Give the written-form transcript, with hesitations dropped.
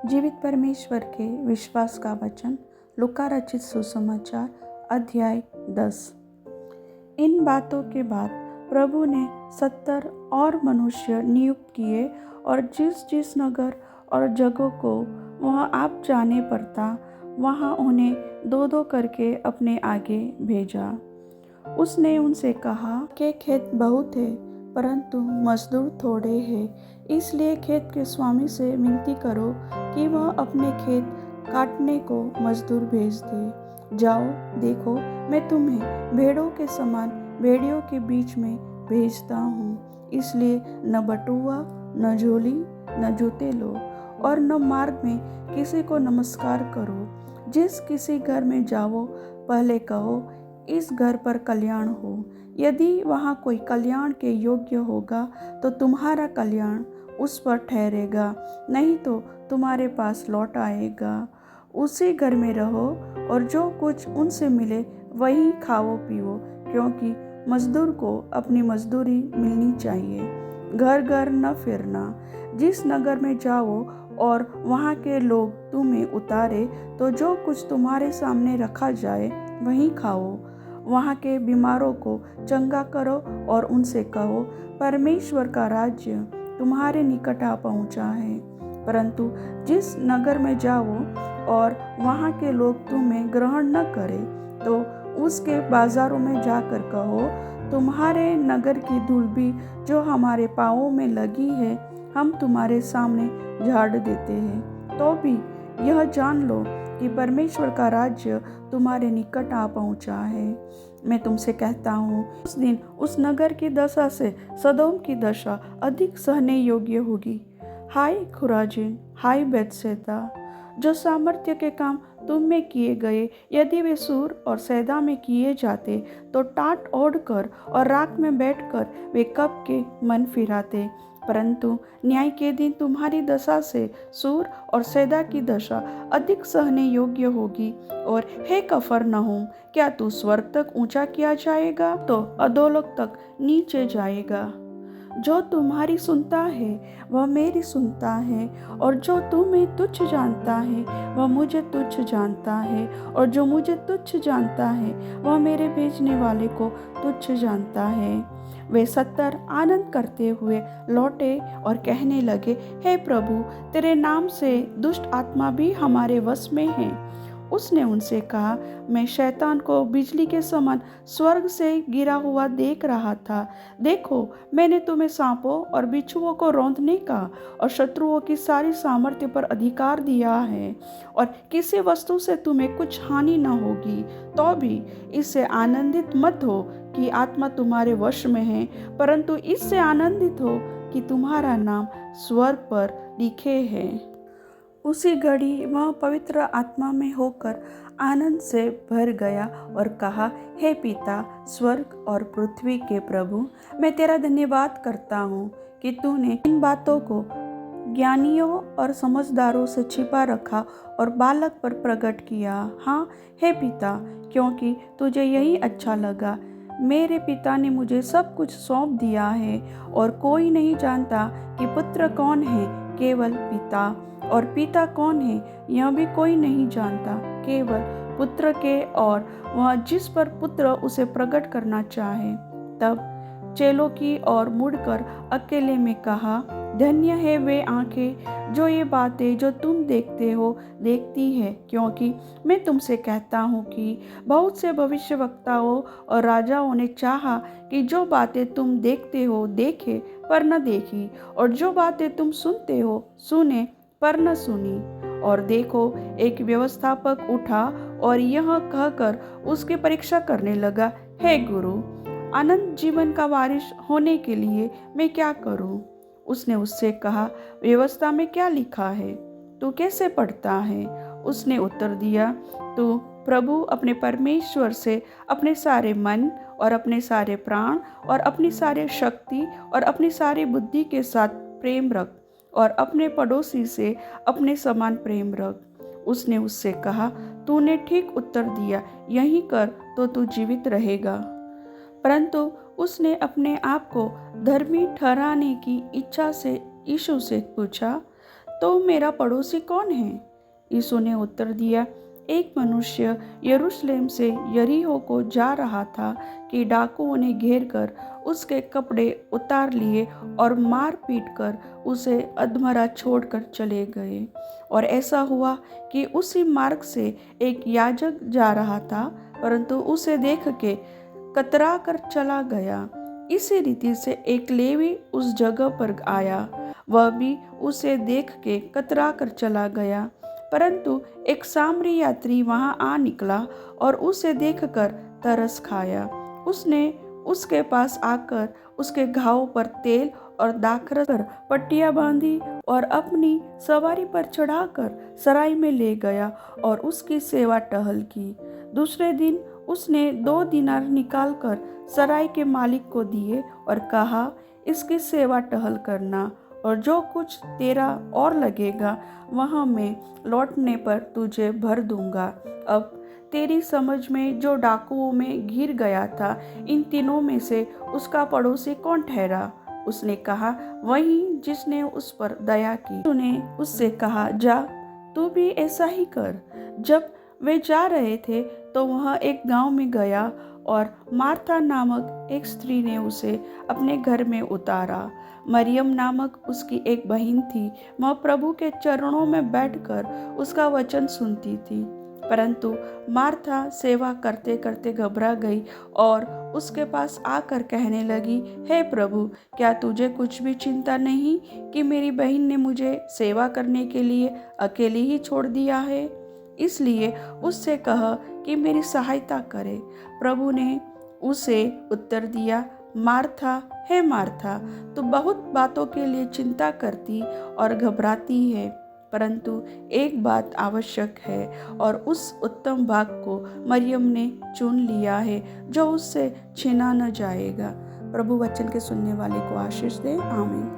जीवित परमेश्वर के विश्वास का वचन, लूका रचित सुसमाचार अध्याय 10। इन बातों के बाद प्रभु ने 70 और मनुष्य नियुक्त किए और जिस जिस नगर और जगह को वह आप जाने पड़ता, वहाँ उन्हें दो दो करके अपने आगे भेजा। उसने उनसे कहा कि खेत बहुत है परंतु मजदूर थोड़े हैं, इसलिए खेत के स्वामी से विनती करो कि वह अपने खेत काटने को मजदूर भेज दे। जाओ, देखो, मैं तुम्हें भेड़ों के समान भेड़ियों के बीच में भेजता हूँ। इसलिए न बटुआ, न झोली, न जूते लो और न मार्ग में किसी को नमस्कार करो। जिस किसी घर में जाओ, पहले कहो, इस घर पर कल्याण हो। यदि वहाँ कोई कल्याण के योग्य होगा तो तुम्हारा कल्याण उस पर ठहरेगा, नहीं तो तुम्हारे पास लौट आएगा। उसी घर में रहो और जो कुछ उनसे मिले वही खाओ पियो, क्योंकि मजदूर को अपनी मजदूरी मिलनी चाहिए। घर घर न फिरना। जिस नगर में जाओ और वहाँ के लोग तुम्हें उतारे तो जो कुछ तुम्हारे सामने रखा जाए वही खाओ। वहाँ के बीमारों को चंगा करो और उनसे कहो, परमेश्वर का राज्य तुम्हारे निकट आ पहुँचा है। परंतु जिस नगर में जाओ और वहाँ के लोग तुम्हें ग्रहण न करें तो उसके बाजारों में जाकर कहो, तुम्हारे नगर की धूल भी जो हमारे पाँवों में लगी है, हम तुम्हारे सामने झाड़ देते हैं। तो भी यह जान लो कि परमेश्वर का राज्य तुम्हारे निकट आ पहुँचा है। मैं तुमसे कहता हूँ, उस दिन उस नगर की दशा से सदोम की दशा अधिक सहने योग्य होगी। हाय खुराजिन, हाय बैतसैदा, जो सामर्थ्य के काम तुम में किए गए, यदि वे सूर और सैदा में किए जाते तो टाट ओढ़कर और राख में बैठकर वे कब के मन फिराते। परंतु न्याय के दिन तुम्हारी दशा से सूर और सैदा की दशा अधिक सहने योग्य होगी। और हे कफरनहूम, क्या तू स्वर्ग तक ऊंचा किया जाएगा तो अधोलोक तक नीचे जाएगा। जो तुम्हारी सुनता है वह मेरी सुनता है, और जो तुम्हें तुच्छ जानता है वह मुझे तुच्छ जानता है, और जो मुझे तुच्छ जानता है वह मेरे भेजने वाले को तुच्छ जानता है। वे 70 आनंद करते हुए लौटे और कहने लगे, हे प्रभु, तेरे नाम से दुष्ट आत्मा भी हमारे वश में है। उसने उनसे कहा, मैं शैतान को बिजली के समान स्वर्ग से गिरा हुआ देख रहा था। देखो, मैंने तुम्हें सांपों और बिच्छुओं को रौंदने का और शत्रुओं की सारी सामर्थ्य पर अधिकार दिया है, और किसी वस्तु से तुम्हें कुछ हानि न होगी। तो भी इससे आनंदित मत हो कि आत्मा तुम्हारे वश में है, परंतु इससे आनंदित हो कि तुम्हारा नाम स्वर्ग पर लिखे है। उसी घड़ी वह पवित्र आत्मा में होकर आनंद से भर गया और कहा, हे पिता, स्वर्ग और पृथ्वी के प्रभु, मैं तेरा धन्यवाद करता हूँ कि तूने इन बातों को ज्ञानियों और समझदारों से छिपा रखा और बालक पर प्रकट किया। हाँ हे पिता, क्योंकि तुझे यही अच्छा लगा। मेरे पिता ने मुझे सब कुछ सौंप दिया है, और कोई नहीं जानता कि पुत्र कौन है, केवल पिता, और पिता कौन है यह भी कोई नहीं जानता, केवल पुत्र के और वह जिस पर पुत्र उसे प्रकट करना चाहे। तब चेलों की ओर मुड़कर अकेले में कहा, धन्य है वे आंखें जो ये बातें जो तुम देखते हो देखती है, क्योंकि मैं तुमसे कहता हूँ कि बहुत से भविष्यवक्ताओं और राजाओं ने चाहा कि जो बातें तुम देखते हो देखे पर न देखी, और जो बातें तुम सुनते हो सुने पर न सुनी। और देखो, एक व्यवस्थापक उठा और यह कहकर उसकी परीक्षा करने लगा, हे गुरु, अनंत जीवन का वारिस होने के लिए मैं क्या करूं? उसने उससे कहा, व्यवस्था में क्या लिखा है, तू कैसे पढ़ता है? उसने उत्तर दिया, तू प्रभु अपने परमेश्वर से अपने सारे मन और अपने सारे प्राण और अपनी सारी शक्ति और अपनी सारी बुद्धि के साथ प्रेम रख, और अपने पड़ोसी से अपने समान प्रेम रख। उसने उससे कहा, तूने ठीक उत्तर दिया, यही कर तो तू जीवित रहेगा। परंतु उसने अपने आप को धर्मी ठहराने की इच्छा से यीशु से पूछा, तो मेरा पड़ोसी कौन है? यीशु ने उत्तर दिया, एक मनुष्य यरूशलेम से यरीहो को जा रहा था कि डाकुओं ने घेर कर उसके कपड़े उतार लिए और मार पीट कर उसे अधमरा छोड़कर चले गए। और ऐसा हुआ कि उसी मार्ग से एक याजक जा रहा था, परंतु उसे देख के कतरा कर चला गया। इसी रीति से एक लेवी उस जगह पर आया, वह भी उसे देख के कतरा कर चला गया। परंतु एक सामरी यात्री वहां आ निकला और उसे देखकर तरस खाया। उसने उसके पास आकर उसके घाव पर तेल और दाखरस पर पट्टियां बांधी और अपनी सवारी पर चढ़ाकर सराय में ले गया और उसकी सेवा टहल की। दूसरे दिन उसने 2 दीनार निकालकर सराय के मालिक को दिए और कहा, इसकी सेवा टहल करना, और जो कुछ तेरा और लगेगा वहाँ मैं लौटने पर तुझे भर दूंगा। अब तेरी समझ में जो डाकुओं में घिर गया था, इन तीनों में से उसका पड़ोसी कौन ठहरा? उसने कहा, वही जिसने उस पर दया की। तूने उससे कहा, जा तू भी ऐसा ही कर। जब वे जा रहे थे तो वह एक गांव में गया और मार्था नामक एक स्त्री ने उसे अपने घर में उतारा। मरियम नामक उसकी एक बहन थी, वह प्रभु के चरणों में बैठकर उसका वचन सुनती थी। परंतु मार्था सेवा करते करते घबरा गई और उसके पास आकर कहने लगी, हे प्रभु, क्या तुझे कुछ भी चिंता नहीं कि मेरी बहन ने मुझे सेवा करने के लिए अकेली ही छोड़ दिया है? इसलिए उससे कह कि मेरी सहायता करे। प्रभु ने उसे उत्तर दिया, मार्था, हे मार्था, तू बहुत बातों के लिए चिंता करती और घबराती है, परंतु एक बात आवश्यक है और उस उत्तम भाग को मरियम ने चुन लिया है, जो उससे छीना न जाएगा। प्रभु वचन के सुनने वाले को आशीष दे। आमीन।